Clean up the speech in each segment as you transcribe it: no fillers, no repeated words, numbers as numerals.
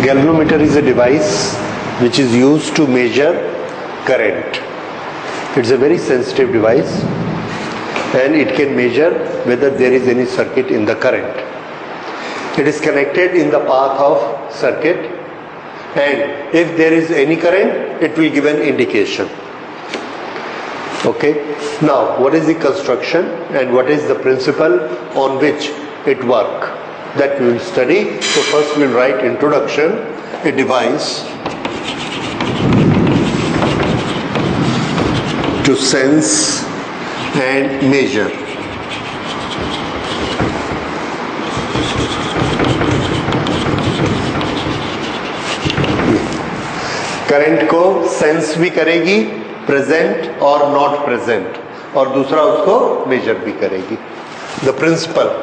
Galvanometer is a device which is used to measure current. It's a very sensitive device and it can measure whether there is any circuit in the current. It is connected in the path of circuit, and if there is any current, it will give an indication. Okay. Now, what is the construction and what is the principle on which it works? That we will study. So first we will write introduction, a device to sense and measure. Current को sense भी करेगी, present और not present, और दूसरा उसको measure भी करेगी. The principle.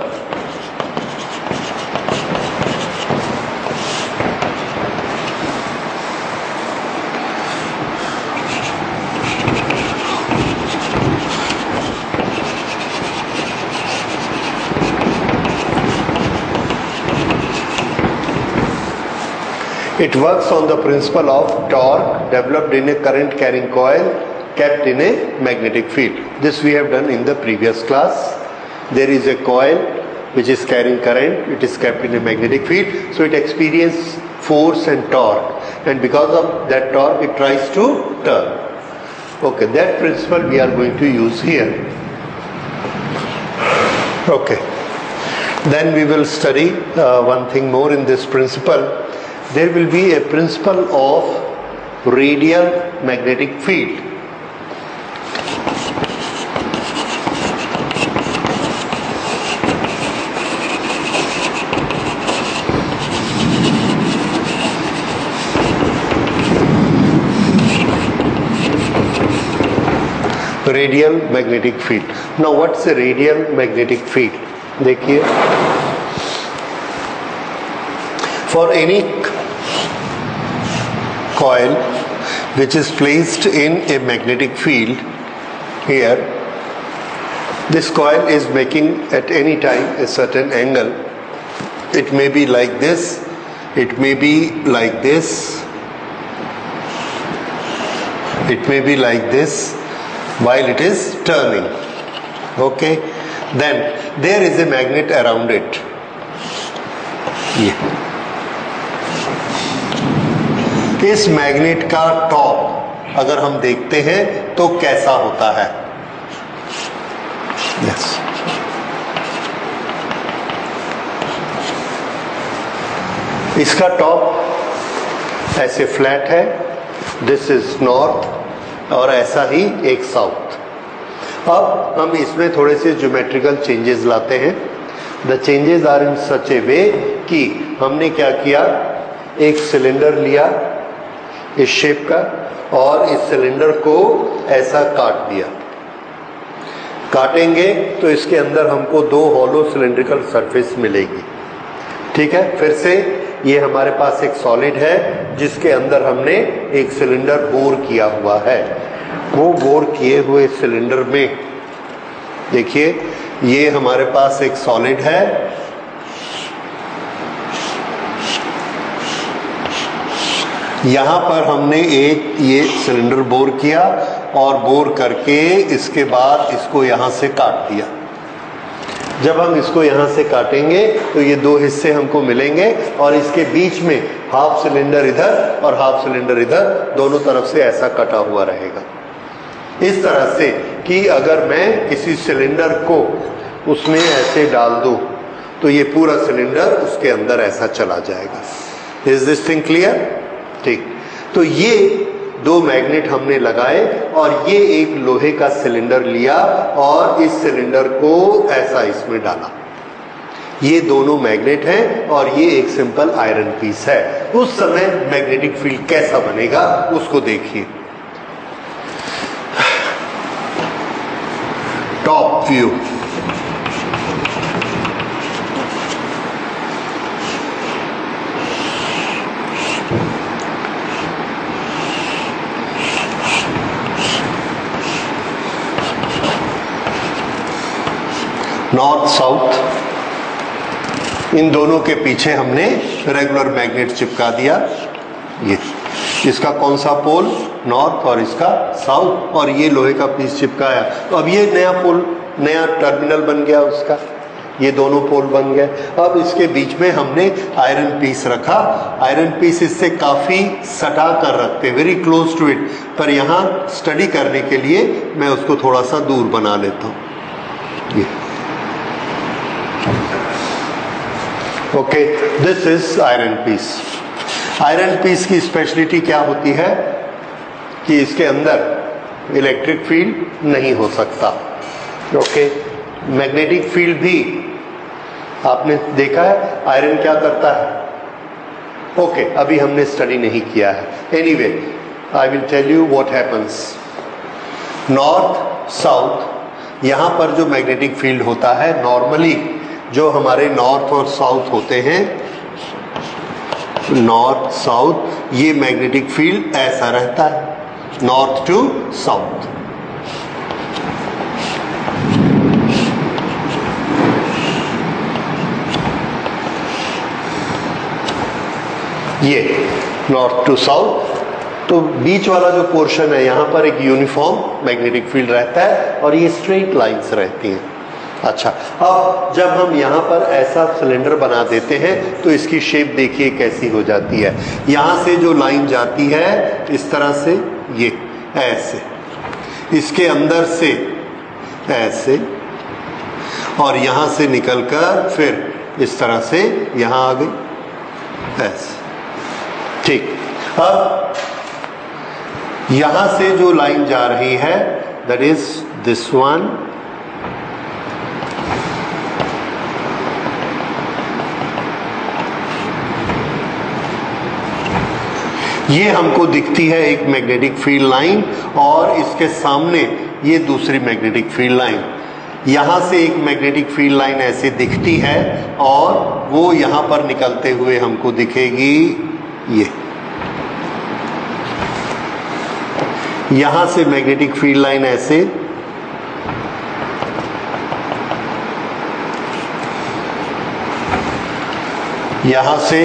It works on the principle of torque developed in a current carrying coil kept in a magnetic field. This we have done in the previous class. There is a coil which is carrying current, it is kept in a magnetic field, so it experiences force and torque, and because of that torque it tries to turn. Okay, that principle we are going to use here. Okay, then we will study one thing more in this principle. There will be a principle of radial magnetic field. Radial magnetic field. Now what's a radial magnetic field? देखिए, for any coil which is placed in a magnetic field, here this coil is making at any time a certain angle. It may be like this, it may be like this, it may be like this while it is turning. Okay, then there is a magnet around it. Yeah. इस magnet का top अगर हम देखते हैं तो कैसा होता है? यस, इसका टॉप ऐसे फ्लैट है, दिस इज नॉर्थ, और ऐसा ही एक साउथ. अब हम इसमें थोड़े से ज्योमेट्रिकल चेंजेस लाते हैं. द चेंजेस आर इन सच ए वे कि हमने क्या किया, एक सिलेंडर लिया इस शेप का और इस सिलेंडर को ऐसा काट दिया. काटेंगे तो इसके अंदर हमको दो हॉलो सिलेंड्रिकल सरफेस मिलेगी. ठीक है, फिर से ये हमारे पास एक सॉलिड है जिसके अंदर हमने एक सिलेंडर बोर किया हुआ है. वो बोर किए हुए सिलेंडर में देखिए, ये हमारे पास एक सॉलिड है, यहाँ पर हमने एक ये सिलेंडर बोर किया और बोर करके इसके बाद इसको यहाँ से काट दिया. जब हम इसको यहाँ से काटेंगे तो ये दो हिस्से हमको मिलेंगे और इसके बीच में हाफ सिलेंडर इधर और हाफ सिलेंडर इधर, दोनों तरफ से ऐसा कटा हुआ रहेगा. इस तरह से कि अगर मैं किसी सिलेंडर को उसमें ऐसे डाल दूं तो ये पूरा सिलेंडर उसके अंदर ऐसा चला जाएगा. Is this thing clear? ठीक. तो ये दो मैग्नेट हमने लगाए और ये एक लोहे का सिलेंडर लिया और इस सिलेंडर को ऐसा इसमें डाला. ये दोनों मैग्नेट हैं और ये एक सिंपल आयरन पीस है. उस समय मैग्नेटिक फील्ड कैसा बनेगा उसको देखिए. Top view. नॉर्थ साउथ इन दोनों के पीछे हमने रेगुलर मैग्नेट चिपका दिया। ये इसका कौन सा पोल, नॉर्थ, और इसका साउथ, और ये लोहे का पीस चिपकाया। तो अब ये नया पोल, नया टर्मिनल बन गया उसका, ये दोनों पोल बन गए। अब इसके बीच में हमने आयरन पीस रखा। आयरन पीस इससे काफ़ी सटा कर रखते, वेरी क्लोज टू इट, पर यहाँ स्टडी करने के लिए मैं उसको थोड़ा सा दूर बना लेता हूँ। ये okay, this is iron piece. Iron piece की स्पेशलिटी क्या होती है कि इसके अंदर इलेक्ट्रिक फील्ड नहीं हो सकता। ओके, मैग्नेटिक फील्ड भी आपने देखा है आयरन क्या करता है। ओके, अभी हमने स्टडी नहीं किया है। Anyway, I will tell you what happens. North south, यहाँ पर जो मैग्नेटिक फील्ड होता है, नॉर्मली जो हमारे नॉर्थ और साउथ होते हैं, नॉर्थ साउथ, ये मैग्नेटिक फील्ड ऐसा रहता है, नॉर्थ टू साउथ। ये नॉर्थ टू साउथ। तो बीच वाला जो पोर्शन है, यहाँ पर एक यूनिफॉर्म मैग्नेटिक फील्ड रहता है और ये स्ट्रेट लाइंस रहती हैं। अच्छा, अब जब हम यहाँ पर ऐसा सिलेंडर बना देते हैं तो इसकी शेप देखिए कैसी हो जाती है। यहाँ से जो लाइन जाती है इस तरह से, ये ऐसे, इसके अंदर से ऐसे, और यहाँ से निकलकर फिर इस तरह से यहाँ आ गई, ऐसे। ठीक, अब यहाँ से जो लाइन जा रही है, दैट इज दिस वन, ये हमको दिखती है एक मैग्नेटिक फील्ड लाइन, और इसके सामने ये दूसरी मैग्नेटिक फील्ड लाइन। यहाँ से एक मैग्नेटिक फील्ड लाइन ऐसे दिखती है और वो यहाँ पर निकलते हुए हमको दिखेगी। ये यहाँ से मैग्नेटिक फील्ड लाइन ऐसे, यहाँ से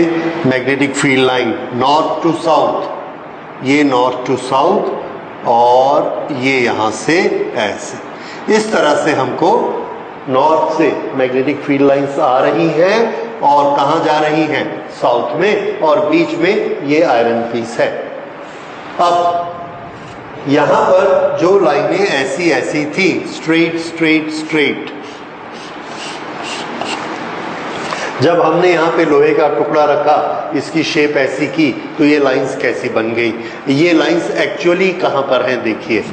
magnetic field line north to south, ये नॉर्थ टू साउथ, और ये यहाँ से ऐसे। इस तरह से हमको नॉर्थ से मैग्नेटिक फील्ड लाइंस आ रही हैं और कहाँ जा रही हैं, साउथ में, और बीच में ये आयरन पीस है। अब यहाँ पर जो लाइनें ऐसी ऐसी थी, स्ट्रेट स्ट्रेट स्ट्रेट, जब हमने यहाँ पे लोहे का टुकड़ा रखा, इसकी शेप ऐसी की, तो ये लाइंस कैसी बन गई। ये लाइंस एक्चुअली कहाँ पर हैं, देखिए,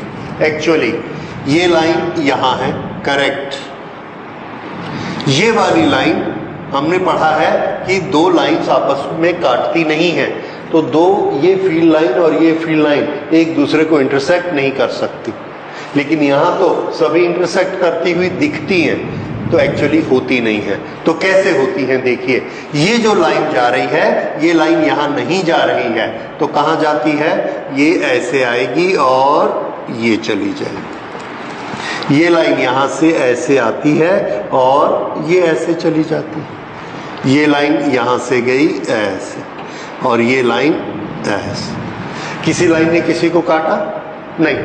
एक्चुअली ये लाइन यहाँ है, करेक्ट। ये वाली लाइन हमने पढ़ा है कि दो लाइंस आपस में काटती नहीं है, तो दो, ये फील्ड लाइन और ये फील्ड लाइन एक दूसरे को इंटरसेक्ट नहीं कर सकती, लेकिन यहाँ तो सभी इंटरसेक्ट करती हुई दिखती हैं, तो एक्चुअली होती नहीं है। तो कैसे होती है, देखिए, ये जो लाइन जा रही है, ये लाइन यहाँ नहीं जा रही है, तो कहाँ जाती है, ये ऐसे आएगी और ये चली जाएगी। ये लाइन यहाँ से ऐसे आती है और ये ऐसे चली जाती है। ये लाइन यहाँ से गई ऐसे, और ये लाइन ऐसे। किसी लाइन ने किसी को काटा नहीं।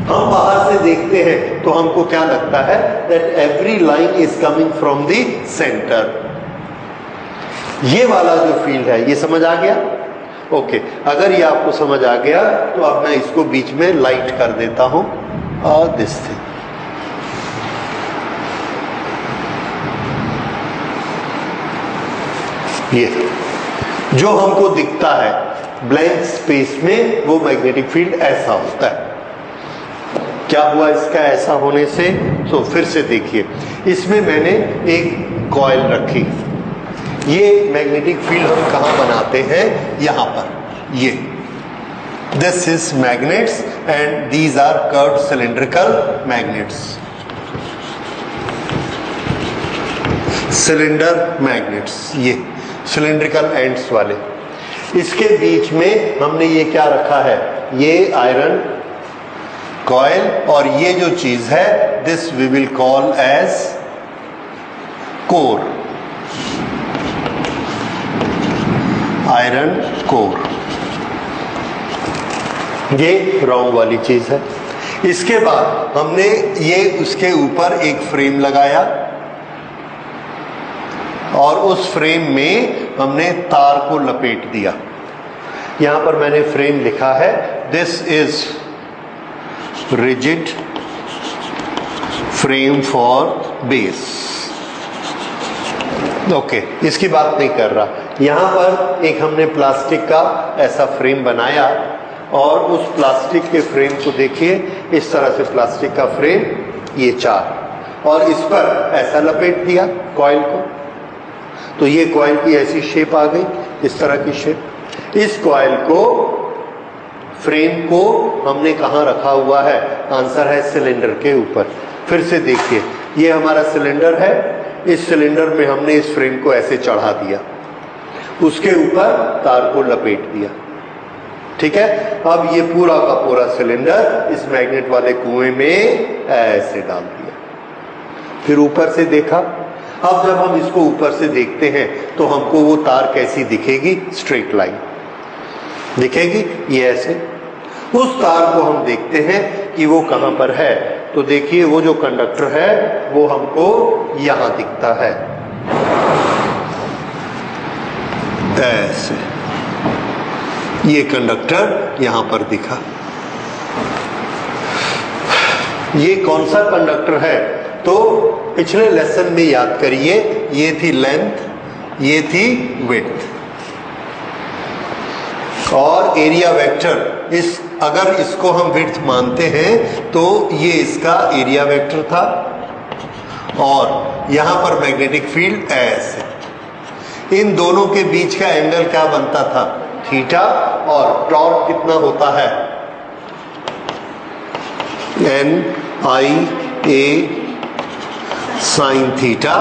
हम बाहर से देखते हैं तो हमको क्या लगता है, that every line is coming from the centre. ये वाला जो फील्ड है, ये समझ आ गया। ओके, अगर ये आपको समझ आ गया तो अब मैं इसको बीच में लाइट कर देता हूं, और दिस थिंग, ये जो हमको दिखता है ब्लैंक स्पेस में, वो मैग्नेटिक फील्ड ऐसा होता है। क्या हुआ इसका ऐसा होने से, तो फिर से देखिए, इसमें मैंने एक कॉइल रखी। ये मैग्नेटिक फील्ड हम कहाँ बनाते हैं, यहाँ पर। ये this is magnets and these are curved cylindrical magnets, cylinder magnets, ये सिलिंड्रिकल एंड्स वाले। इसके बीच में हमने ये क्या रखा है, ये आयरन कॉइल, और ये जो चीज है, this we will call as core. Iron core, ये राउंड वाली चीज है। इसके बाद हमने ये उसके ऊपर एक फ्रेम लगाया और उस फ्रेम में हमने तार को लपेट दिया। यहां पर मैंने फ्रेम लिखा है, this is rigid frame for base. Okay, इसकी बात नहीं कर रहा। यहां पर एक हमने प्लास्टिक का ऐसा फ्रेम बनाया और उस प्लास्टिक के फ्रेम को देखिए, इस तरह से प्लास्टिक का फ्रेम, ये चार, और इस पर ऐसा लपेट दिया कॉइल को, तो ये कॉइल की ऐसी शेप आ गई, इस तरह की शेप। इस कॉइल को, फ्रेम को हमने कहाँ रखा हुआ है? आंसर है सिलेंडर के ऊपर। फिर से देखिए, ये हमारा सिलेंडर है, इस सिलेंडर में हमने इस फ्रेम को ऐसे चढ़ा दिया, उसके ऊपर तार को लपेट दिया, ठीक है। अब ये पूरा का पूरा सिलेंडर इस मैग्नेट वाले कुएं में ऐसे डाल दिया। फिर ऊपर से देखा। अब जब हम इसको ऊपर से देखते हैं तो हमको वो तार कैसी दिखेगी? स्ट्रेट लाइन दिखेगी, ये ऐसे। उस तार को हम देखते हैं कि वो कहां पर है, तो देखिए वो जो कंडक्टर है वो हमको यहां दिखता है, ऐसे। ये कंडक्टर यहां पर दिखा। ये कौन सा कंडक्टर है? तो पिछले लेसन में याद करिए, ये थी लेंथ, ये थी विड्थ, और एरिया वेक्टर, इस अगर इसको हम विड्थ मानते हैं तो ये इसका एरिया वेक्टर था, और यहां पर मैग्नेटिक फील्ड ऐसे। इन दोनों के बीच का एंगल क्या बनता था? थीटा, और टॉर्क कितना होता है? N I A sine theta,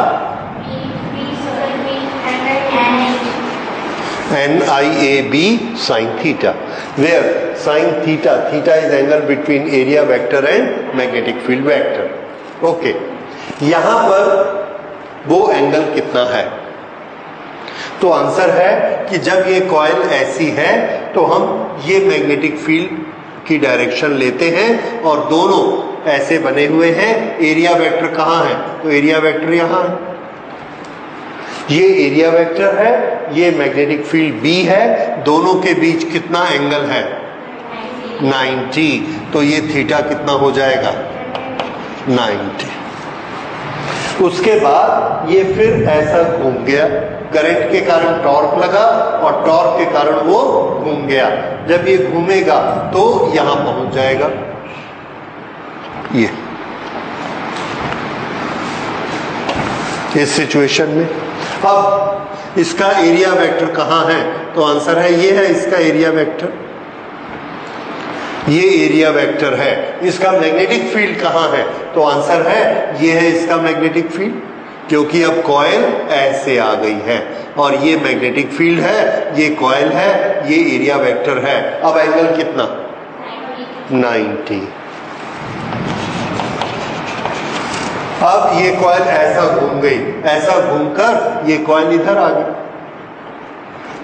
N I A B sine theta, where sine theta, theta is angle between area vector and magnetic field vector. Okay, यहां पर वो एंगल कितना है? तो आंसर है कि जब ये कॉइल ऐसी है तो हम ये मैग्नेटिक फील्ड की डायरेक्शन लेते हैं और दोनों ऐसे बने हुए हैं। एरिया वेक्टर कहाँ है? तो एरिया वेक्टर यहाँ है, ये एरिया वेक्टर है, ये मैग्नेटिक फील्ड B है, दोनों के बीच कितना एंगल है? 90, तो ये थीटा कितना हो जाएगा? 90। उसके बाद ये फिर ऐसा घूम गया, करंट के कारण टॉर्क लगा और टॉर्क के कारण वो घूम गया। जब ये घूमेगा तो यहां पहुंच जाएगा, ये इस सिचुएशन में। अब इसका एरिया वेक्टर कहां है? तो आंसर है ये है इसका एरिया वेक्टर, ये एरिया वेक्टर है। इसका मैग्नेटिक फील्ड कहां है? तो आंसर है ये है इसका मैग्नेटिक फील्ड, क्योंकि अब कॉइल ऐसे आ गई है और ये मैग्नेटिक फील्ड है, ये कॉइल है, ये एरिया वेक्टर है। अब एंगल कितना? 90। अब ये कॉइल ऐसा घूम गई, ऐसा घूमकर ये कॉइल इधर आ गई।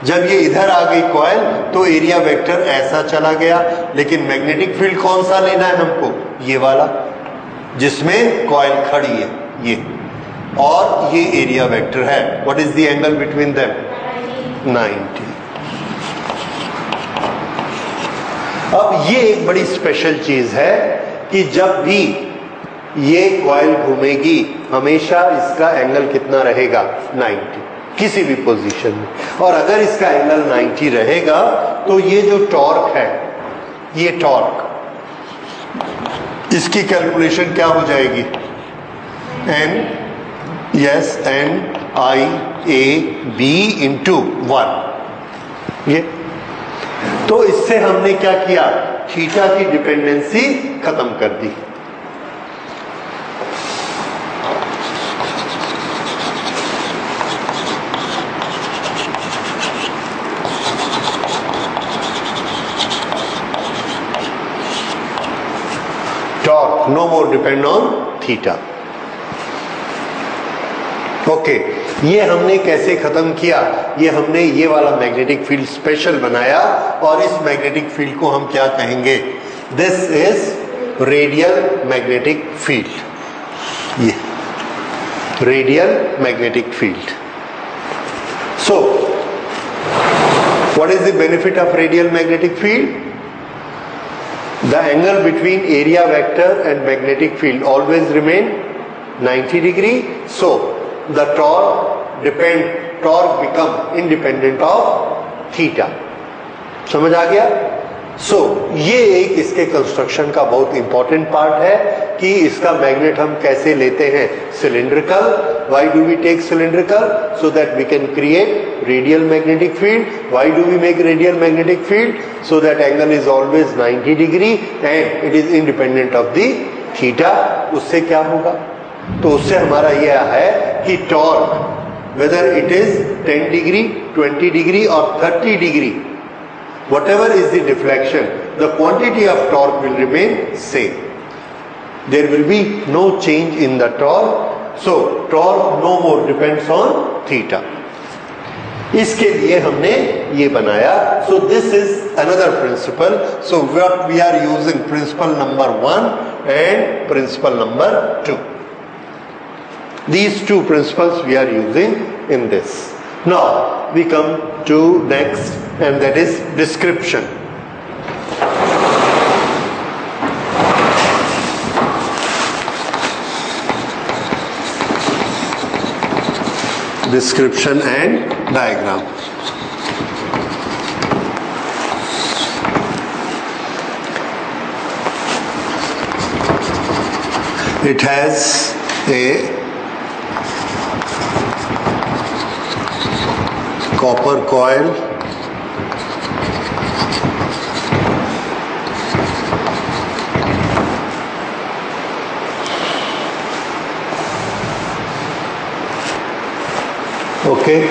जब ये इधर आ गई कॉइल तो एरिया वेक्टर ऐसा चला गया, लेकिन मैग्नेटिक फील्ड कौन सा लेना है हमको? ये वाला, जिसमें कॉइल खड़ी है, ये, और ये एरिया वेक्टर है। What is the angle between them? 90। अब ये एक बड़ी स्पेशल चीज है कि जब भी ये कॉइल घूमेगी हमेशा इसका एंगल कितना रहेगा? 90, किसी भी पोजीशन में। और अगर इसका एंगल 90 रहेगा तो ये जो टॉर्क है, ये टॉर्क, इसकी कैलकुलेशन क्या हो जाएगी? N I A B into 1। ये तो इससे हमने क्या किया? थीटा की डिपेंडेंसी खत्म कर दी। No more depend on theta. Okay, ये हमने कैसे खत्म किया? ये हमने ये वाला मैग्नेटिक फील्ड स्पेशल बनाया और इस मैग्नेटिक फील्ड को हम क्या कहेंगे? This is radial magnetic field. ये radial magnetic field. So what is the benefit of radial magnetic field? The angle between area vector and magnetic field always remain 90 degree. So the torque become independent of theta. समझ आ गया? So ये एक इसके construction का बहुत important part है कि इसका मैग्नेट हम कैसे लेते हैं cylindrical. Why do we take cylindrical? So that we can create radial magnetic field. Why do we make radial magnetic field? So that angle is always 90 degree and it is independent of the theta. उससे क्या होगा? तो उससे हमारा यह है कि torque whether it is 10 degree, 20 degree or 30 degree, whatever is the deflection, the quantity of torque will remain same. There will be no change in the torque. So torque no more depends on theta. इसके लिए हमने ये बनाया. So this is another principle. So what we are using principle number 1 and principle number 2. These two principles we are using in this. Now we come to next, and that is description. Description and diagram. It has a copper coil, okay,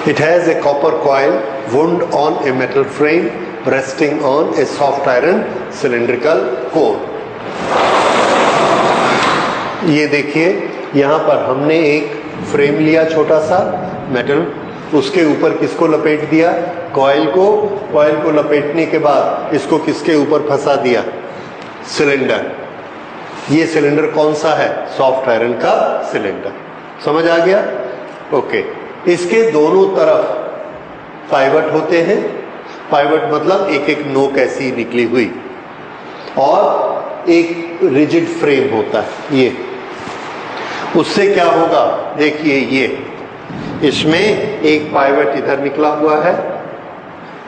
it has a copper coil wound on a metal frame resting on a soft iron cylindrical core. ये देखिए यहाँ पर हमने एक frame लिया छोटा सा metal, उसके ऊपर किसको लपेट दिया? कॉइल को। कॉइल को लपेटने के बाद इसको किसके ऊपर फंसा दिया? सिलेंडर। ये सिलेंडर कौन सा है? सॉफ्ट आयरन का सिलेंडर। समझ आ गया? ओके। इसके दोनों तरफ पाइवट होते हैं। पाइवट मतलब एक एक नोक ऐसी निकली हुई, और एक रिजिड फ्रेम होता है। ये उससे क्या होगा? देखिए ये इसमें एक पाइवट इधर निकला हुआ है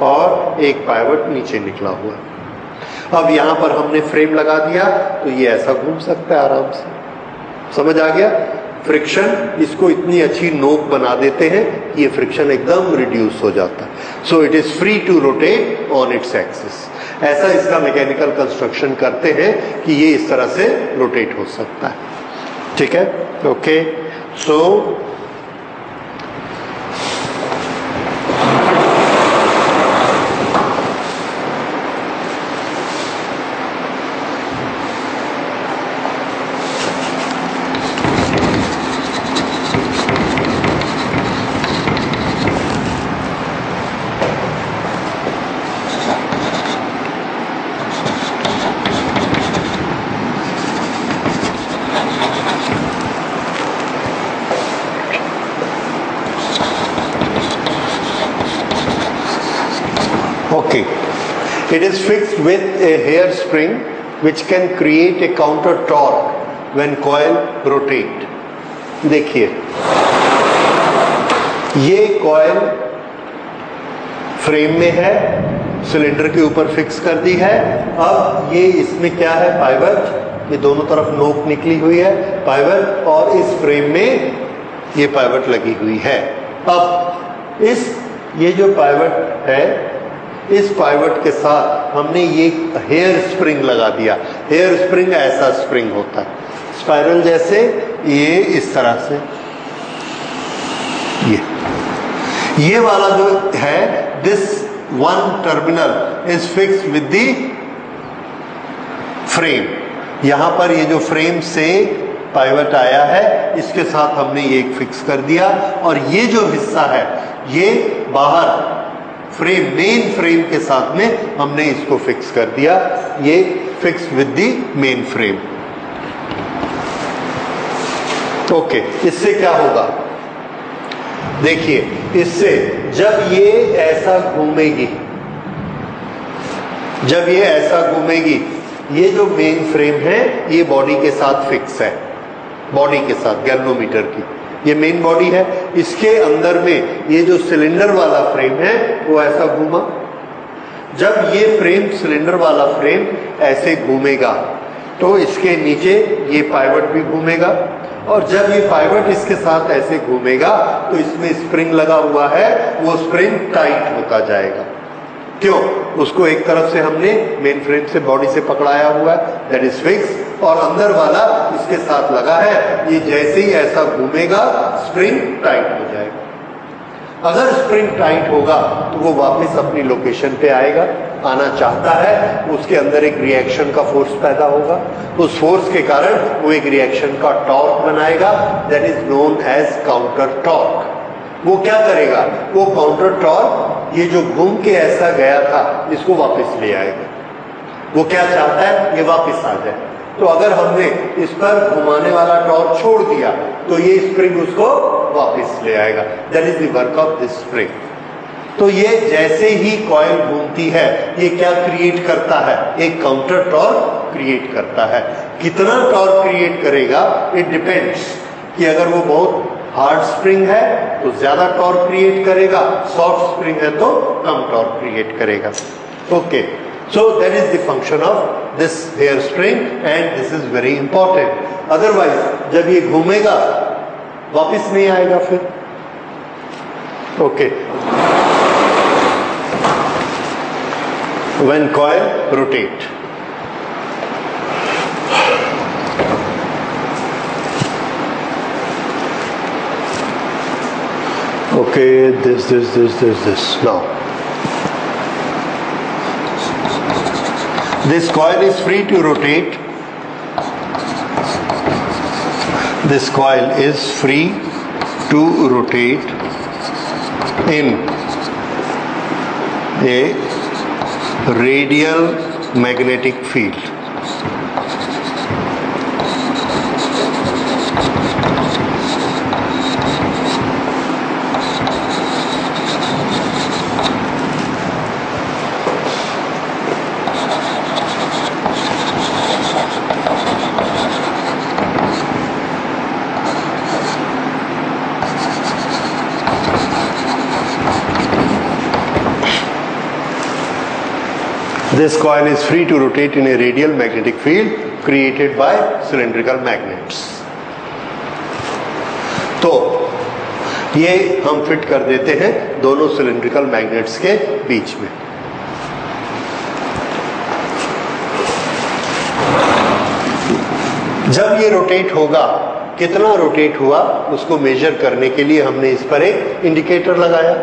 और एक पाइवट नीचे निकला हुआ है। अब यहां पर हमने फ्रेम लगा दिया तो ये ऐसा घूम सकता है आराम से। समझ आ गया? फ्रिक्शन इसको इतनी अच्छी नोक बना देते हैं कि ये फ्रिक्शन एकदम रिड्यूस हो जाता है। So it is free to rotate on its axis. ऐसा इसका मैकेनिकल कंस्ट्रक्शन करते हैं कि ये इस तरह से रोटेट हो सकता है। ठीक है? Okay. So okay, it is fixed with a hairspring which can create a counter torque when coil rotate. देखिए ये कॉइल फ्रेम में है, सिलेंडर के ऊपर फिक्स कर दी है। अब ये इसमें क्या है? पाइवट। ये दोनों तरफ नोक निकली हुई है, पाइवट, और इस फ्रेम में ये पाइवट लगी हुई है। अब ये जो पाइवट है, इस पाइवट के साथ हमने ये हेयर स्प्रिंग लगा दिया। हेयर स्प्रिंग ऐसा स्प्रिंग होता है स्पाइरल जैसे, ये इस तरह से। ये वाला जो है, this one terminal is fixed with the frame. यहां पर ये जो फ्रेम से पाइवट आया है, इसके साथ हमने ये एक फिक्स कर दिया, और ये जो हिस्सा है ये बाहर फ्रेम, मेन फ्रेम के साथ में हमने इसको फिक्स कर दिया, ये fix with the main frame. Okay, इससे क्या होगा देखिए, इससे जब ये ऐसा घूमेगी, जब ये ऐसा घूमेगी, ये जो मेन फ्रेम है ये बॉडी के साथ फिक्स है, बॉडी के साथ गैल्वेनोमीटर की ये मेन बॉडी है, इसके अंदर में ये जो सिलेंडर वाला फ्रेम है वो ऐसा घूमा। जब ये फ्रेम, सिलेंडर वाला फ्रेम ऐसे घूमेगा तो इसके नीचे ये पाइवट भी घूमेगा, और जब ये पाइवट इसके साथ ऐसे घूमेगा तो इसमें स्प्रिंग लगा हुआ है, वो स्प्रिंग टाइट होता जाएगा। क्यों? उसको एक तरफ से हमने मेन फ्रेम से, बॉडी से पकड़ाया हुआ है, दैट इज फिक्स, और अंदर वाला इसके साथ लगा है, ये जैसे ही ऐसा घूमेगा स्प्रिंग टाइट हो जाएगा। अगर स्प्रिंग टाइट होगा तो वो वापस अपनी लोकेशन पे आएगा, आना चाहता है, उसके अंदर एक रिएक्शन का फोर्स पैदा होगा, उस फोर्स के कारण वो एक रिएक्शन का टॉर्क बनाएगा, that is known as counter torque. वो क्या करेगा? वो काउंटर टॉर्क ये जो घूम के ऐसा गया था इसको वापस ले आएगा। वो क्या चाहता है? ये वापस आ जाए। तो अगर हमने इस पर घुमाने वाला टॉर्क छोड़ दिया तो ये स्प्रिंग उसको वापस ले आएगा, that is the work of this spring. तो ये जैसे ही कॉइल घूमती है ये क्या क्रिएट करता है? एक काउंटर टॉर्क क्रिएट करता है। कितना टॉर्क क्रिएट करेगा इट डिपेंड्स, कि अगर वो बहुत हार्ड स्प्रिंग है तो ज्यादा टॉर्क क्रिएट करेगा, सॉफ्ट स्प्रिंग है तो कम टॉर्क क्रिएट करेगा। Okay, so that is the function of this hair spring and this is very important. Otherwise जब ये घूमेगा वापस नहीं आएगा फिर। ओके, when coil rotate, okay, this now this coil is free to rotate, this coil is free to rotate in a radial magnetic field. This coil is free to rotate in a radial magnetic field created by cylindrical magnets. तो ये हम fit कर देते हैं दोनों cylindrical magnets के बीच में। जब ये रोटेट होगा, कितना रोटेट हुआ उसको मेजर करने के लिए हमने इस पर एक इंडिकेटर लगाया।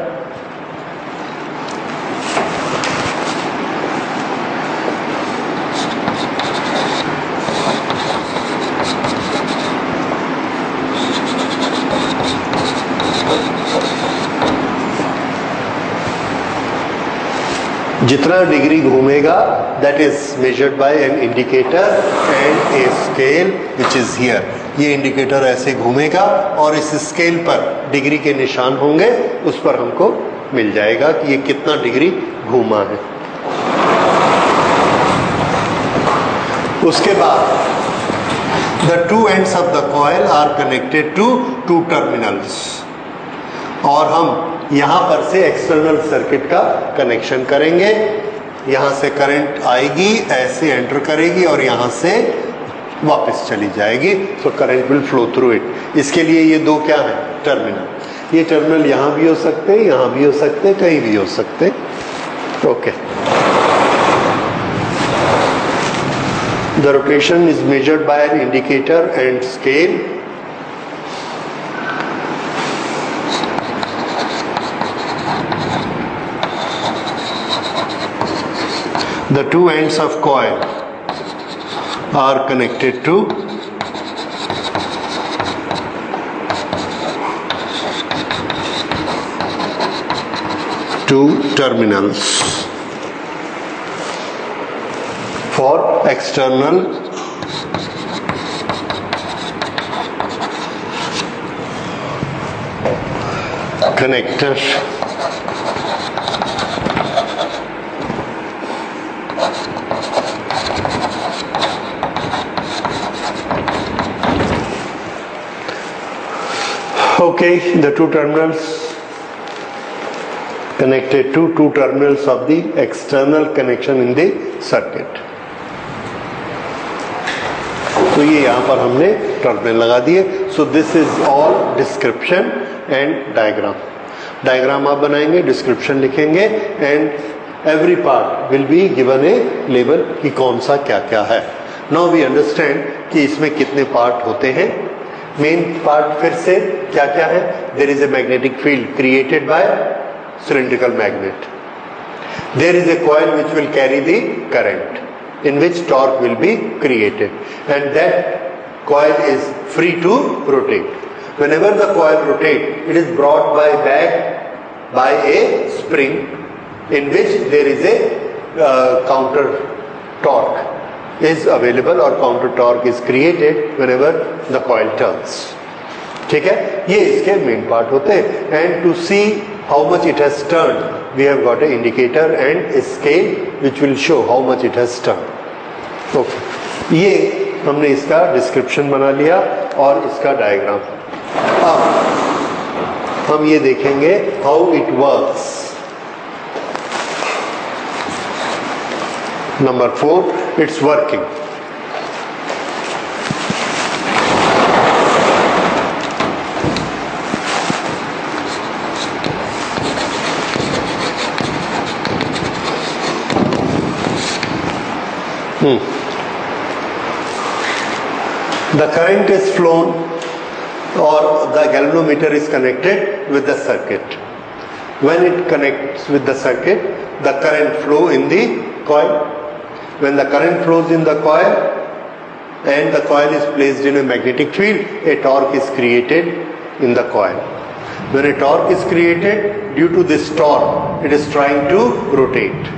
जितना डिग्री घूमेगा that is measured by an indicator and a scale which is here. ये इंडिकेटर ऐसे घूमेगा और इस स्केल पर डिग्री के निशान होंगे, उस पर हमको मिल जाएगा कि ये कितना डिग्री घूमा है। उसके बाद the two ends of the coil are connected to two terminals, और हम यहां पर से एक्सटर्नल सर्किट का कनेक्शन करेंगे। यहां से करंट आएगी, ऐसे एंटर करेगी और यहां से वापस चली जाएगी, तो current will flow through it. इसके लिए ये दो क्या है? टर्मिनल। ये टर्मिनल यहां भी हो सकते हैं, यहां भी हो सकते हैं, कहीं भी हो सकते हैं। Okay, the rotation is measured by an indicator and scale. The two ends of coil are connected to two terminals for external connector okay, the two terminals connected to two terminals of the external connection in the circuit. तो ये यहाँ पर हमने terminal लगा दिए. सो this is all description and diagram. Diagram आप बनाएंगे, description लिखेंगे and every part will be given A label कि कौन सा क्या क्या है. नाउ वी अंडरस्टैंड कि इसमें कितने पार्ट होते हैं. मेन पार्ट फिर से क्या क्या है. There is a magnetic field created by cylindrical magnet. There is a coil which will carry the current, in which torque will be created, and that coil is free to rotate. Whenever the coil rotates, it is brought back by a spring, in which there is a counter torque is available, or counter torque is created whenever the coil turns. ठीक है, ये इसके main part होते हैं. And to see how much it has turned, we have got an indicator and a scale which will show how much it has turned. Okay, ये हमने इसका description बना लिया और इसका डायग्राम. अब हम ये देखेंगे how it works. Number 4, it's working. The current is flown, or the galvanometer is connected with the circuit. When it connects with the circuit, the current flow in the coil. When the current flows in the coil and the coil is placed in a magnetic field, a torque is created in the coil. When a torque is created, due to this torque, it is trying to rotate.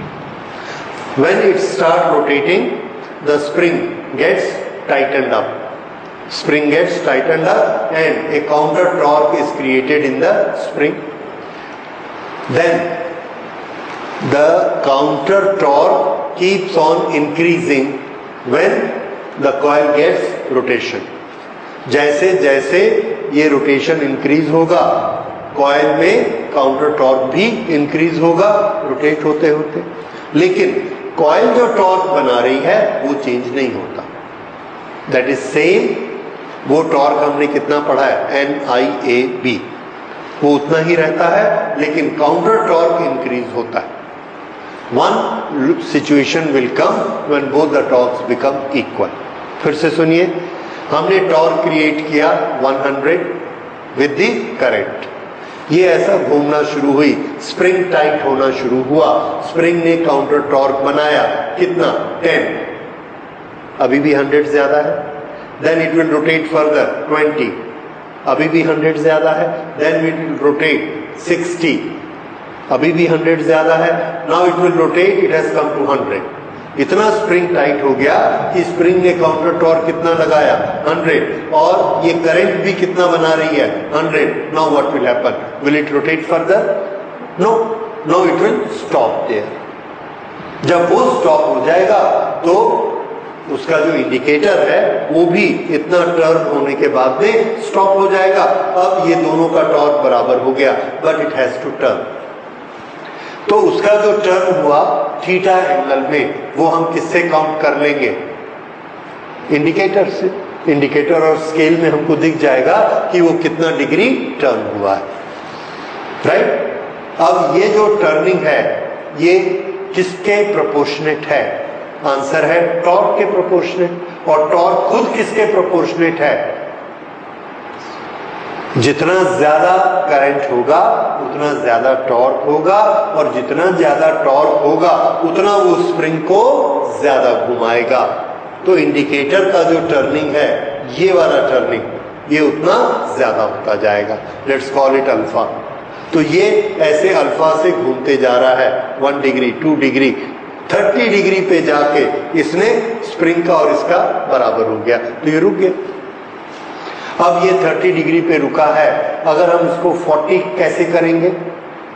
When it starts rotating, the spring gets tightened up. Spring gets tightened up and a counter torque is created in the spring. Then the counter torque keeps on increasing when the coil gets rotation. जैसे जैसे ये rotation increase होगा, coil में counter torque भी increase होगा rotate होते होते. लेकिन कॉइल जो टॉर्क बना रही है वो चेंज नहीं होता. That is same. वो टॉर्क हमने कितना पढ़ा है, NIAB, वो उतना ही रहता है, लेकिन काउंटर टॉर्क इंक्रीज होता है. One situation will come when both the torques become equal. फिर से सुनिए, हमने टॉर्क क्रिएट किया 100 विद द करंट. ये ऐसा घूमना शुरू हुई, स्प्रिंग टाइट होना शुरू हुआ, स्प्रिंग ने काउंटर टॉर्क बनाया कितना, 10. अभी भी 100 ज्यादा है. Then it will rotate further 20. अभी भी 100 ज्यादा है. Then it will rotate 60. अभी भी 100 ज्यादा है. Now it will rotate, it has come to 100. इतना स्प्रिंग टाइट हो गया कि स्प्रिंग ने काउंटर टॉर्क कितना लगाया, 100, और ये करंट भी कितना बना रही है, 100. Now what will happen? Will it rotate further? No. Now it will stop there. जब वो स्टॉप हो जाएगा तो उसका जो इंडिकेटर है वो भी इतना टर्न होने के बाद में स्टॉप हो जाएगा. अब ये दोनों का टॉर्क बराबर हो गया, but it has to turn. तो उसका जो टर्न हुआ थीटा एंगल में, वो हम किससे काउंट कर लेंगे, इंडिकेटर से. इंडिकेटर और स्केल में हमको दिख जाएगा कि वो कितना डिग्री टर्न हुआ है. राइट. अब ये जो टर्निंग है ये किसके प्रोपोर्शनेट है, आंसर है टॉर्क के प्रोपोर्शनेट. और टॉर्क खुद किसके प्रोपोर्शनेट है, जितना ज्यादा करंट होगा उतना ज्यादा टॉर्क होगा, और जितना ज्यादा टॉर्क होगा उतना वो स्प्रिंग को ज्यादा घुमाएगा. तो इंडिकेटर का जो टर्निंग है, ये वाला टर्निंग, ये उतना ज्यादा होता जाएगा. Let's call it alpha. तो ये ऐसे अल्फा से घूमते जा रहा है 1 डिग्री 2 डिग्री 30 डिग्री पे जाके इसने स्प्रिंग का और इसका बराबर हो गया, तो ये रुक गया। अब ये 30 डिग्री पे रुका है, अगर हम इसको 40 कैसे करेंगे?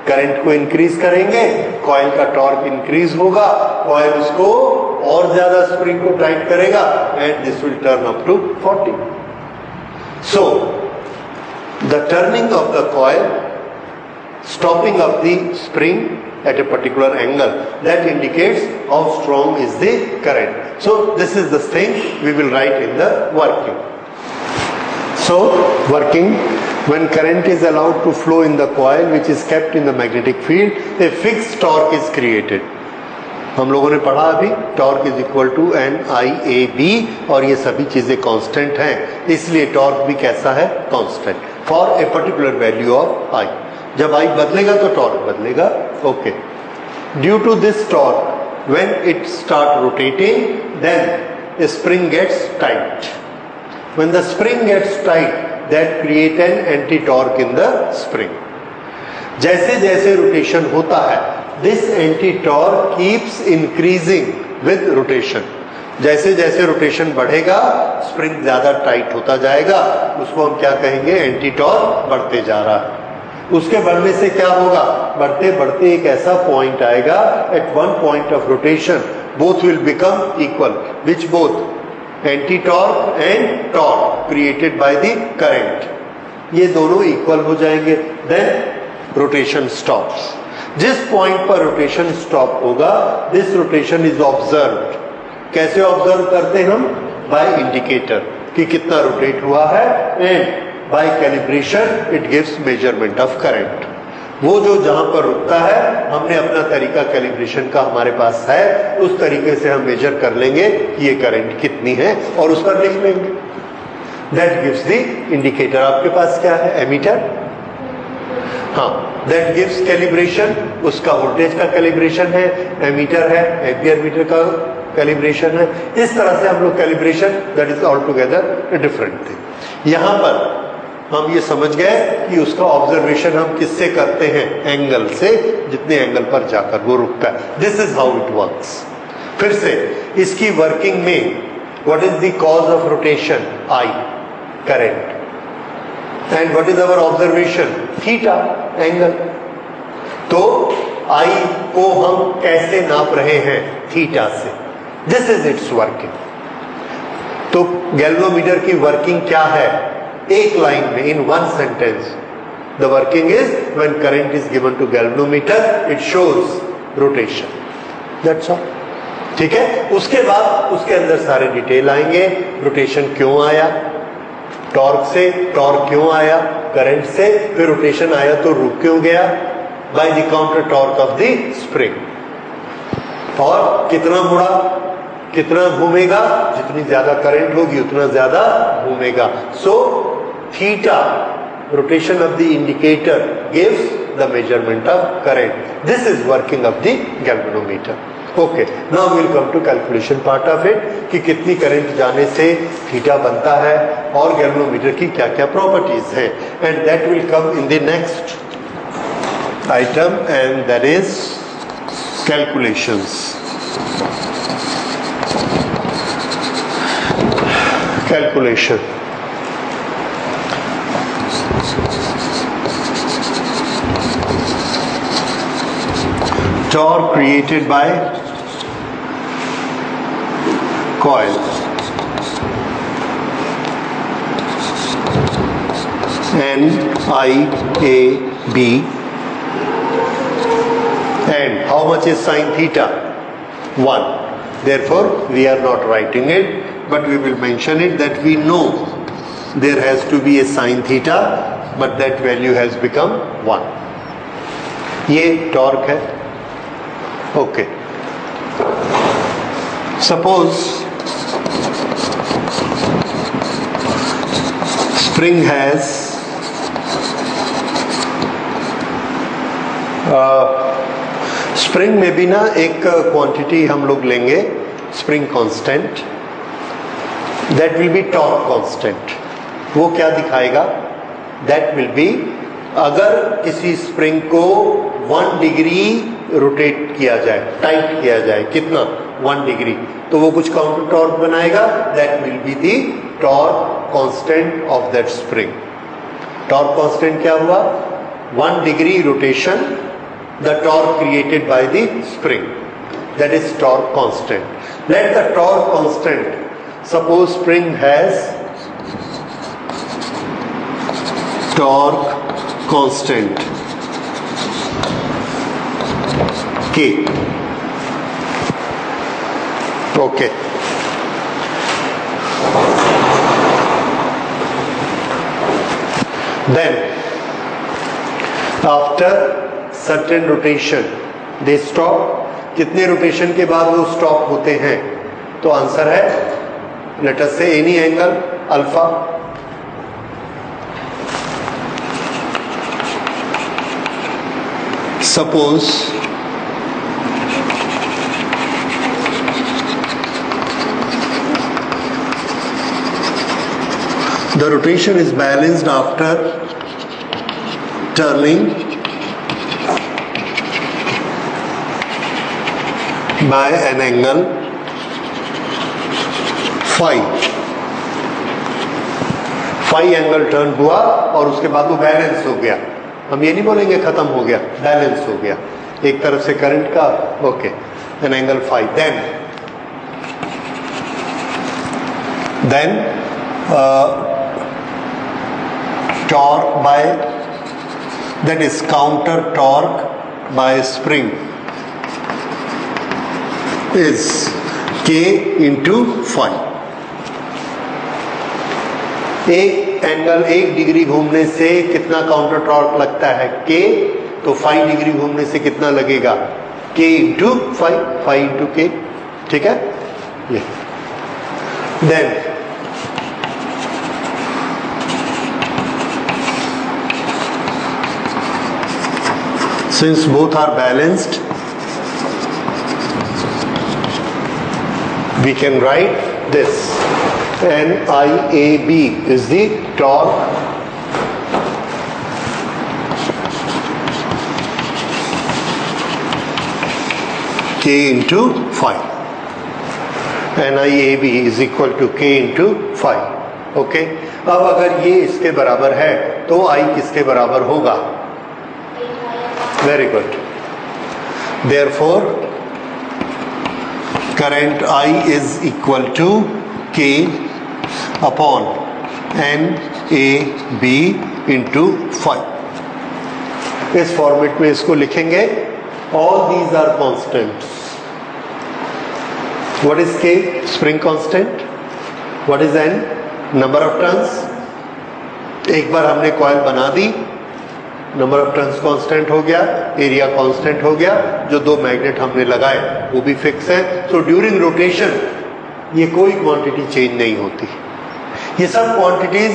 करंट को इंक्रीज करेंगे, कॉइल का टॉर्क इंक्रीज होगा, कॉइल उसको और ज्यादा स्प्रिंग को टाइट करेगा and this will turn up to 40। So the turning of the coil, stopping of the spring at a particular angle, that indicates how strong is the current. So this is the thing we will write in the working. So working, when current is allowed to flow in the coil which is kept in the magnetic field, a fixed torque is created. हम लोगों ने पढ़ा अभी torque is equal to NIAB, और ये सभी चीजें constant हैं, इसलिए टॉर्क भी कैसा है? Constant for a particular value of I। जब I बदलेगा तो टॉर्क बदलेगा। Okay, due to this torque when it start rotating then spring gets tight. When the spring gets tight that create an anti torque in the spring. जैसे जैसे rotation होता है this anti torque keeps increasing with rotation. जैसे जैसे rotation बढ़ेगा spring ज्यादा tight होता जाएगा, उसको हम क्या कहेंगे? एंटी टॉर्क बढ़ते जा रहा है। उसके बढ़ने से क्या होगा? बढ़ते बढ़ते एक ऐसा पॉइंट आएगा at one point of rotation both will become equal, which both anti torque and torque created by the current, ये दोनों इक्वल हो जाएंगे, देन रोटेशन स्टॉप्स। जिस पॉइंट पर रोटेशन स्टॉप होगा दिस रोटेशन इज ऑब्जर्व्ड। कैसे observe करते हैं हम? बाय इंडिकेटर कि कितना रोटेट हुआ है, and by calibration it gives measurement of current. वो जो जहां पर रुकता है हमने अपना तरीका कैलिब्रेशन का हमारे पास है, उस तरीके से हम मेजर कर लेंगे कि ये करंट कितनी है और उस पर लिख लेंगे। That gives the indicator. आपके पास क्या है? एमीटर। हाँ, दैट गिव्स कैलिब्रेशन, उसका वोल्टेज का कैलिब्रेशन है, एमीटर है, एम्पियर मीटर का कैलिब्रेशन है। इस तरह से हम लोग calibration, that is all together different thing. यहां पर हम ये समझ गए कि उसका ऑब्जर्वेशन हम किससे करते हैं? एंगल से, जितने एंगल पर जाकर वो रुकता है। This is how it works. फिर से इसकी वर्किंग में what is the cause of rotation? I, current. And what is our observation? Theta, angle. तो I को हम कैसे नाप रहे हैं? थीटा से। This is its working. तो गैल्वेनोमीटर की वर्किंग क्या है? एक लाइन में, in one sentence, the working is when current is given to galvanometer it shows rotation, that's all. ठीक है, उसके बाद उसके अंदर सारे डिटेल आएंगे। रोटेशन क्यों आया? टॉर्क से। टॉर्क क्यों आया? करंट से। फिर रोटेशन आया तो रुक क्यों गया? By the counter torque of the spring. और कितना मुड़ा, कितना घूमेगा? जितनी ज्यादा करंट होगी उतना ज्यादा घूमेगा। So theta, rotation of the indicator, gives the measurement of current. This is working of the galvanometer. Okay, now we will come to calculation part of it कि कितनी करंट जाने से थीटा बनता है और गैल्वेनोमीटर की क्या क्या प्रॉपर्टीज हैं, and that will come in the next item, and that is calculations. Calculation. Torque created by coil NIAB, and how much is sin theta? 1. Therefore we are not writing it, but we will mention it that we know there has to be a sin theta, but that value has become 1. ये torque है। Okay. Suppose spring has spring में भी ना एक quantity हम लोग लेंगे, spring constant, that will be torque constant. वो क्या दिखाएगा? दैट विल बी अगर किसी स्प्रिंग को 1 डिग्री रोटेट किया जाए, टाइट किया जाए, कितना 1 डिग्री, तो वो कुछ काउंटर टॉर्क बनाएगा, that will be the torque constant of that spring. Torque constant क्या हुआ? 1 degree rotation, the torque created by the spring, that is torque constant. Let the torque constant, suppose spring has torque constant K. Okay. Then after certain rotation they stop. कितने rotation के बाद वो stop होते हैं? तो answer है, let us से any angle alpha, suppose the rotation is balanced after turning by an angle phi. phi angle turn हुआ और उसके बाद वो बैलेंस हो गया। हम ये नहीं बोलेंगे खत्म हो गया, बैलेंस हो गया एक तरफ से करंट का, okay, an angle phi. Then torque by, that is counter torque by spring is K into phi. एक एंगल 1 डिग्री घूमने से कितना काउंटर टॉर्क लगता है? के। तो 5 डिग्री घूमने से कितना लगेगा? के इंटू 5, 5 इंटू के, ठीक है ये। Then since both are balanced we can write this, NIAB is the torque K into phi. NIAB is equal to K into phi. Okay? अब अगर ये इसके बराबर है तो I किसके बराबर होगा? Very good. Therefore, current I is equal to K upon NAB into phi. इस फॉर्मेट में इसको लिखेंगे। All these are constants. What is K? Spring constant. What is N? Number of turns. एक बार हमने कॉइल बना दी, नंबर ऑफ टर्न्स कांस्टेंट हो गया, area constant हो गया, जो 2 मैग्नेट हमने लगाए वो भी फिक्स है। सो ड्यूरिंग रोटेशन ये कोई क्वांटिटी चेंज नहीं होती। ये सब क्वांटिटीज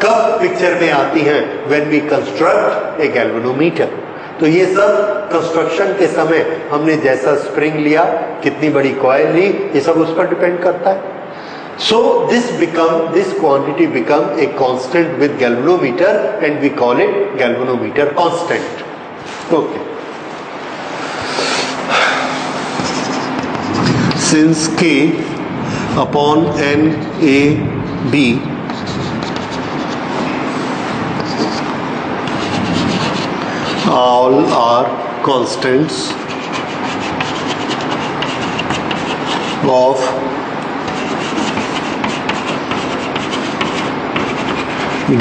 कब पिक्चर में आती हैं? When we construct a galvanometer. तो ये सब कंस्ट्रक्शन के समय हमने जैसा स्प्रिंग लिया, कितनी बड़ी कॉइल ली, ये सब उस पर डिपेंड करता है। So this quantity become a constant with galvanometer and we call it galvanometer constant. Okay, since K upon NAB all are constants of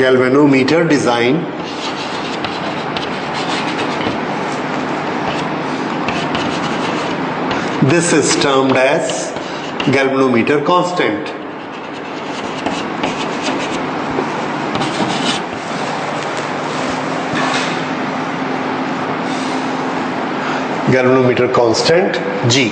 galvanometer design, this is termed as galvanometer constant. Galvanometer constant G.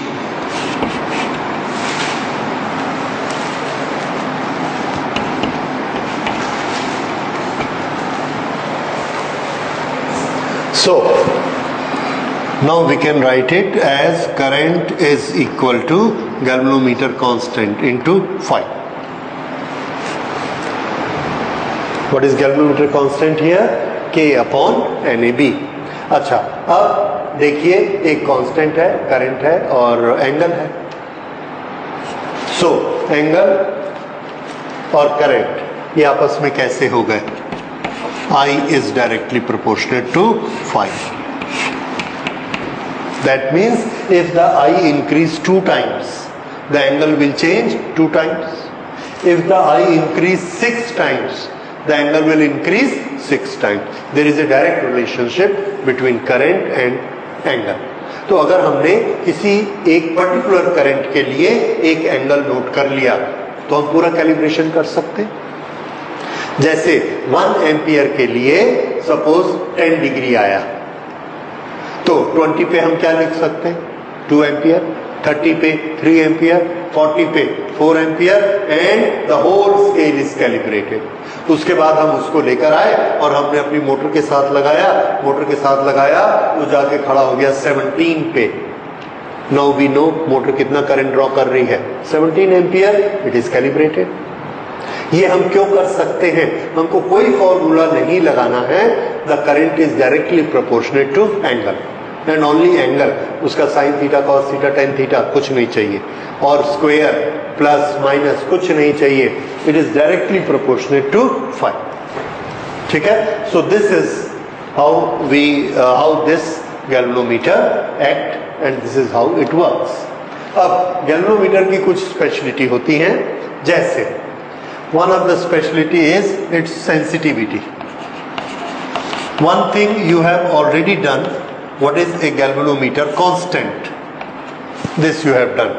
So now we can write it as current is equal to galvanometer constant into phi. What is galvanometer constant here? K upon NAB। अच्छा, अब देखिए एक constant है, current है और angle है। So angle और current ये आपस में कैसे हो गए? I is directly proportionate to phi. That means if the I increase 2 times, the angle will change 2 times. If the I increase 6 times, the angle will increase 6 times. There is a direct relationship between current and angle. तो अगर हमने किसी एक particular current के लिए एक angle note कर लिया तो हम पूरा कैलिब्रेशन कर सकते हैं। जैसे 1 एम्पियर के लिए सपोज 10 डिग्री आया तो 20 पे हम क्या लिख सकते हैं? 2 एम्पियर, 30 पे 3 एम्पियर, 40 पे 4 ampere and the whole scale is calibrated. उसके बाद हम उसको लेकर आए और हमने अपनी मोटर के साथ लगाया, वो जाके खड़ा हो गया 17 पे। नाउ वी नो मोटर कितना करंट ड्रॉ कर रही है, 17 एम्पियर, इट इज कैलिब्रेटेड। ये हम क्यों कर सकते हैं? हमको कोई फॉर्मूला नहीं लगाना है। The current is directly proportionate to angle and only angle. उसका sine theta, cos theta, tan theta कुछ नहीं चाहिए और स्क्वायर प्लस माइनस कुछ नहीं चाहिए। It is directly proportionate to phi. ठीक है, so this is how this galvanometer act and this is how it works. अब गैल्वेनोमीटर की कुछ स्पेशलिटी होती हैं, जैसे one of the specialty is its sensitivity. One thing you have already done, what is a galvanometer constant? This you have done.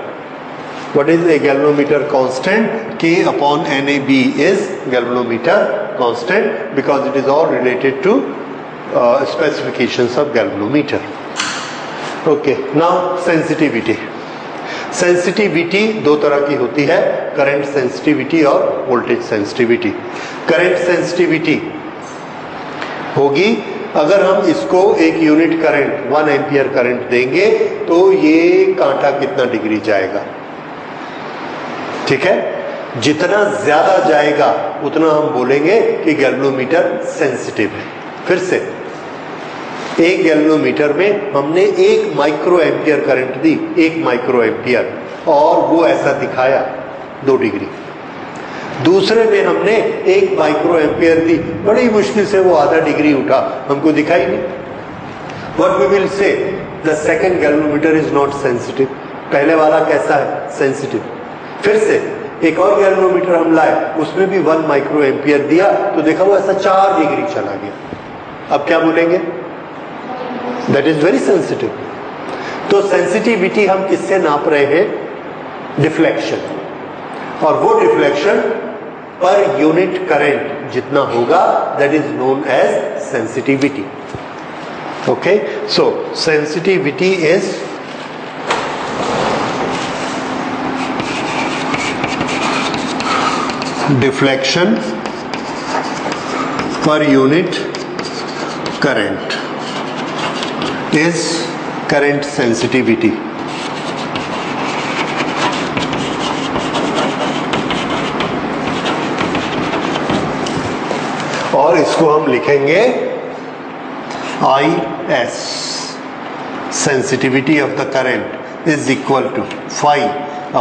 What is a galvanometer constant? K upon NAB is galvanometer constant because it is all related to specifications of galvanometer. Okay, now sensitivity. Sensitivity दो तरह की होती है, current sensitivity और voltage sensitivity. Current sensitivity होगी अगर हम इसको एक यूनिट करंट 1 एम्पियर करंट देंगे तो ये कांटा कितना डिग्री जाएगा। ठीक है, जितना ज्यादा जाएगा उतना हम बोलेंगे कि गैल्वेनोमीटर सेंसिटिव है। फिर से एक गैल्वेनोमीटर में हमने 1 माइक्रो एम्पियर करंट दी, 1 माइक्रो एम्पियर, और वो ऐसा दिखाया 2 डिग्री। दूसरे में हमने 1 माइक्रो एम्पियर दी, बड़ी मुश्किल से वो आधा डिग्री उठा, हमको दिखाई नहीं। What we will say, the second galvanometer is not sensitive. पहले वाला कैसा है? सेंसिटिव। फिर से एक और गैल्वेनोमीटर हम लाए, उसमें भी 1 माइक्रो एम्पियर दिया तो देखा वो ऐसा 4 डिग्री चला गया। अब क्या बोलेंगे? That is very sensitive. तो सेंसिटिविटी हम किससे नाप रहे हैं? डिफ्लेक्शन। और वो डिफ्लेक्शन पर यूनिट करंट जितना होगा that is known as sensitivity. Okay, so sensitivity is deflection per unit current is current sensitivity. और इसको हम लिखेंगे IS, sensitivity of the current is equal to phi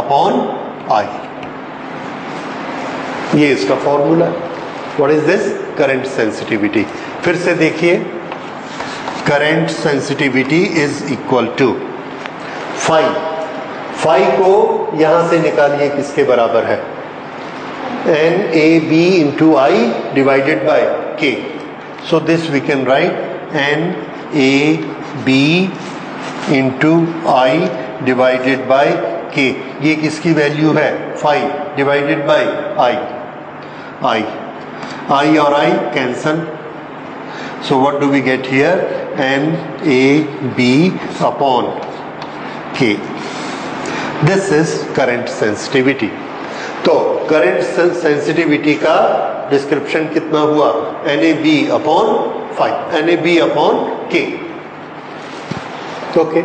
upon I. ये इसका formula है। What is this? Current sensitivity. फिर से देखिए, current sensitivity is equal to phi. Phi को यहां से निकालिए, किसके बराबर है? NAB into I divided by K। So this we can write NAB into I divided by K। ये किसकी वैल्यू है? फाई डिवाइडेड बाय आई और I cancel. So what do we get here? NAB upon K. This is current sensitivity. तो current sensitivity का description कितना हुआ? NAB upon phi, NAB upon K. Okay,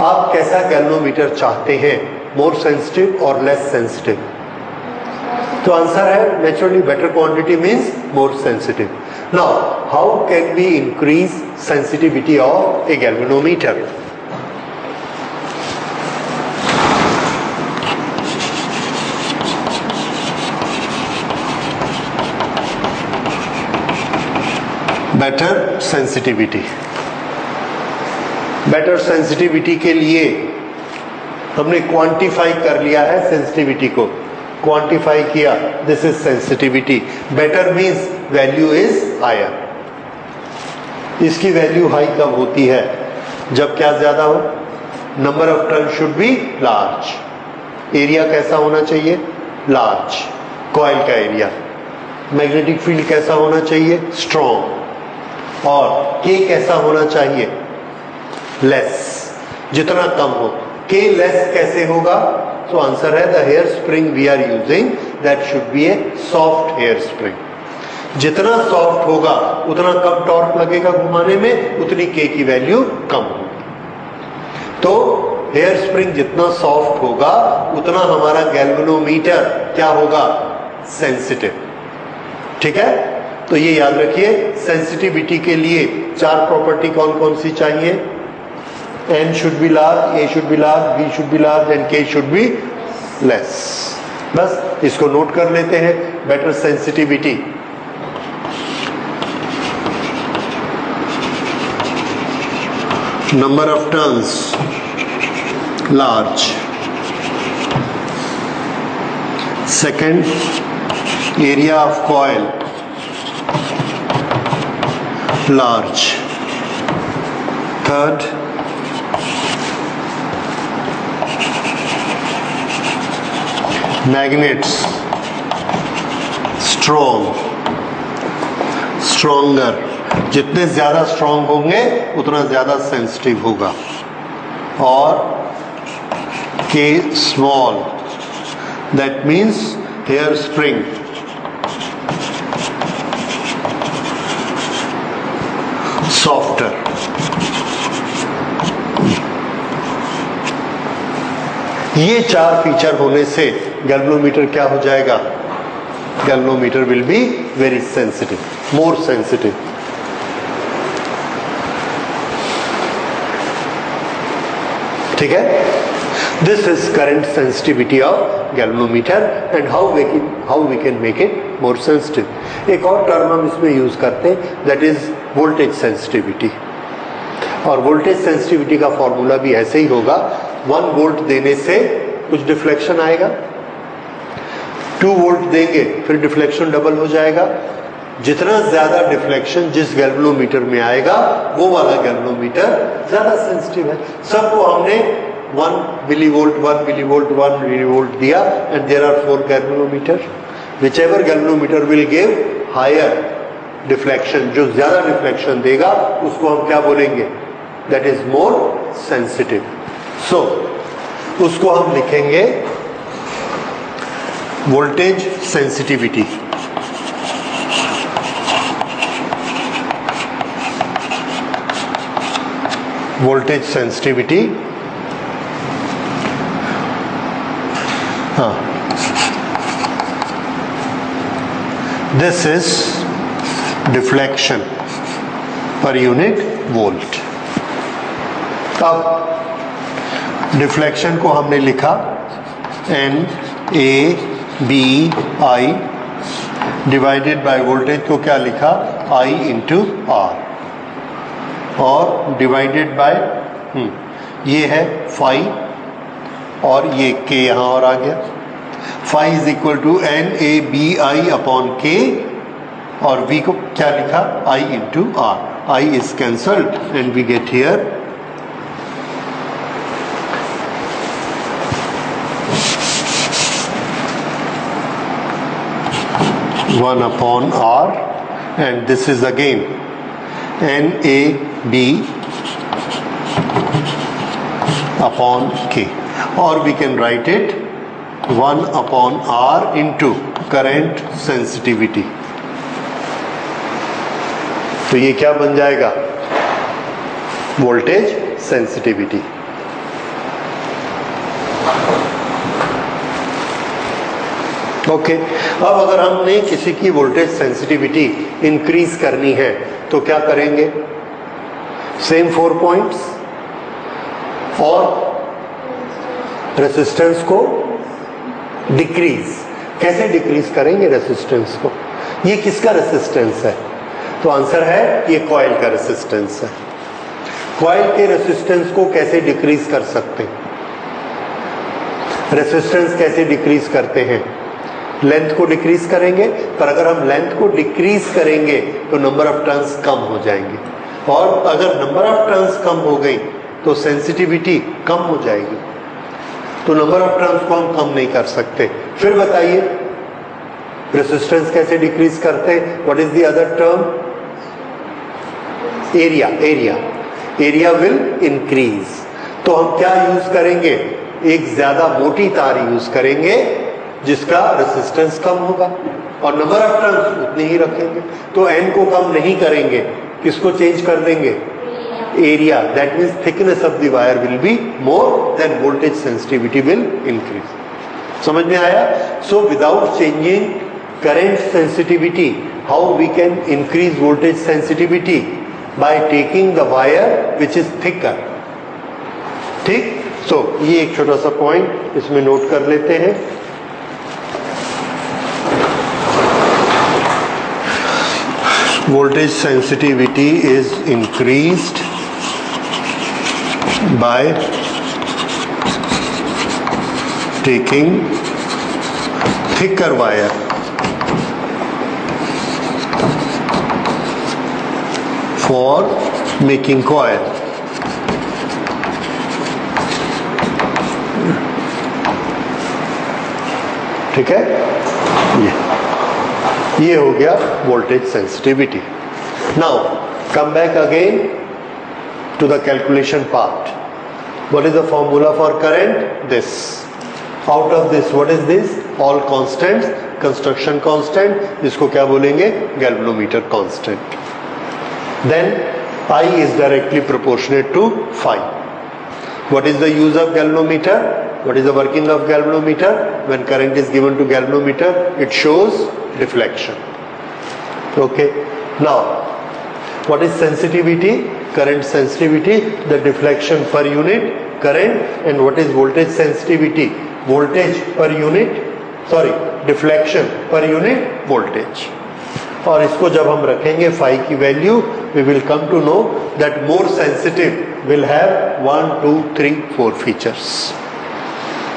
आप कैसा गैल्वेनोमीटर चाहते हैं? मोर सेंसिटिव और लेस सेंसिटिव? तो आंसर है naturally better quantity means more sensitive. Now, how can we increase sensitivity of a galvanometer? Better sensitivity. Better sensitivity के लिए हमने क्वांटिफाई कर लिया है सेंसिटिविटी को, क्वांटिफाई किया, this is sensitivity. Better means value is higher. इसकी वैल्यू हाई कब होती है? जब क्या ज्यादा हो? Number of turn should be large. Area कैसा होना चाहिए? लार्ज, कॉइल का एरिया। मैग्नेटिक फील्ड कैसा होना चाहिए? स्ट्रॉन्ग। और के कैसा होना चाहिए? लेस, जितना कम हो। के लेस कैसे होगा? तो आंसर है the hair spring we are using that should be a soft hair spring. जितना सॉफ्ट होगा उतना कम टॉर्क लगेगा घुमाने में, उतनी के की वैल्यू कम होगी। तो हेयर स्प्रिंग जितना सॉफ्ट होगा उतना हमारा गैल्वेनोमीटर क्या होगा? सेंसिटिव। ठीक है, तो ये याद रखिए, सेंसिटिविटी के लिए चार प्रॉपर्टी कौन कौन सी चाहिए? N should be large, A should be large, B should be large and K should be less. बस इसको नोट कर लेते हैं। Better sensitivity, number of turns large, second area of coil large, third magnets strong, stronger। जितने ज्यादा strong होंगे उतना ज्यादा सेंसिटिव होगा। और K small, that means hair spring softer. ये चार फीचर होने से गैल्वेनोमीटर क्या हो जाएगा? Galvanometer will be very sensitive, more sensitive. ठीक है, this is current sensitivity of galvanometer and how we can make it more sensitive. एक और टर्म हम इसमें यूज करते हैं, दैट इज वोल्टेज सेंसिटिविटी। और वोल्टेज सेंसिटिविटी का फॉर्मूला भी ऐसे ही होगा, 1 वोल्ट देने से कुछ डिफ्लेक्शन आएगा, 2 वोल्ट देंगे फिर डिफ्लेक्शन डबल हो जाएगा। जितना ज्यादा डिफ्लेक्शन जिस गैल्वेनोमीटर में आएगा वो वाला गैल्वेनोमीटर ज्यादा सेंसिटिव है। सबको हमने 1 मिलीवोल्ट 1 मिलीवोल्ट 1 मिलीवोल्ट दिया and there are 4 galvanometer. Whichever galvanometer will give higher deflection, जो ज्यादा डिफ्लेक्शन देगा उसको हम क्या बोलेंगे? That is more sensitive. So उसको हम लिखेंगे वोल्टेज सेंसिटिविटी। वोल्टेज सेंसिटिविटी, हाँ, this is deflection per unit volt. अब डिफ्लेक्शन को हमने लिखा NA/BI डिवाइडेड बाय वोल्टेज को क्या लिखा? I इंटू R और डिवाइडेड बाय ये है फाई और ये K यहाँ और आ गया। Phi is equal to NA/BI upon K और V को क्या लिखा? I into R। I is cancelled and we get here one upon R and this is again NAB upon K, or we can write it 1 upon R into current sensitivity। तो ये क्या बन जाएगा? Voltage sensitivity. Okay अब अगर हमने किसी की वोल्टेज सेंसिटिविटी इंक्रीज करनी है तो क्या करेंगे? सेम 4 पॉइंट्स और रेसिस्टेंस को डिक्रीज। कैसे डिक्रीज करेंगे रेसिस्टेंस को? ये किसका रेसिस्टेंस है? तो आंसर है ये कॉइल का रेसिस्टेंस है। कॉइल के रेसिस्टेंस को कैसे डिक्रीज कर सकते हैं? रेसिस्टेंस कैसे डिक्रीज करते हैं? लेंथ को डिक्रीज करेंगे, पर अगर हम लेंथ को डिक्रीज करेंगे तो नंबर ऑफ टर्न्स कम हो जाएंगे, और अगर नंबर ऑफ टर्न्स कम हो गई तो सेंसिटिविटी कम हो जाएगी। तो नंबर ऑफ टर्न्स को हम कम नहीं कर सकते। फिर बताइए रेसिस्टेंस कैसे डिक्रीज करते हैं? What is the other term? Area. Area will increase. तो हम क्या यूज करेंगे? एक ज्यादा मोटी तार यूज करेंगे जिसका रेसिस्टेंस कम होगा, और नंबर ऑफ टर्न्स उतनी ही रखेंगे। तो एन को कम नहीं करेंगे, किसको चेंज कर देंगे? Area. That means thickness of the wire will be more then voltage sensitivity will increase. समझ में आया? So without changing current sensitivity, how we can increase voltage sensitivity? By taking the wire which is thicker. ठीक, सो ये एक छोटा सा point इसमें नोट कर लेते हैं। Voltage sensitivity is increased by taking thicker wire for making coil. ठीक है, ये हो गया voltage sensitivity. Now come back again to the calculation part. What is the formula for current? This. Out of this what is this? All constants, construction constant, जिसको क्या बोलेंगे? Galvanometer constant. Then I is directly proportionate to phi. What is the use of galvanometer? What is the working of galvanometer? When current is given to galvanometer, it shows deflection. Okay. Now, what is sensitivity? Current sensitivity, the deflection per unit current. And what is voltage sensitivity? Voltage per unit, deflection per unit voltage. और इसको जब हम रखेंगे phi की value, we will come to know that more sensitive will have 1, 2, 3, 4 features.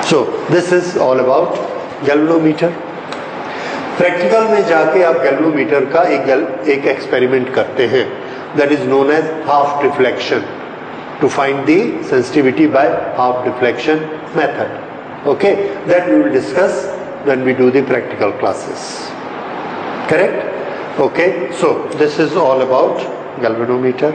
So this is all about galvanometer. Practical में जाके आप galvanometer का एक एक्सपेरिमेंट करते हैं, that is known as half deflection, to find the sensitivity by half deflection method. Okay, that we will discuss when we do the practical classes. Correct? Okay, so this is all about galvanometer.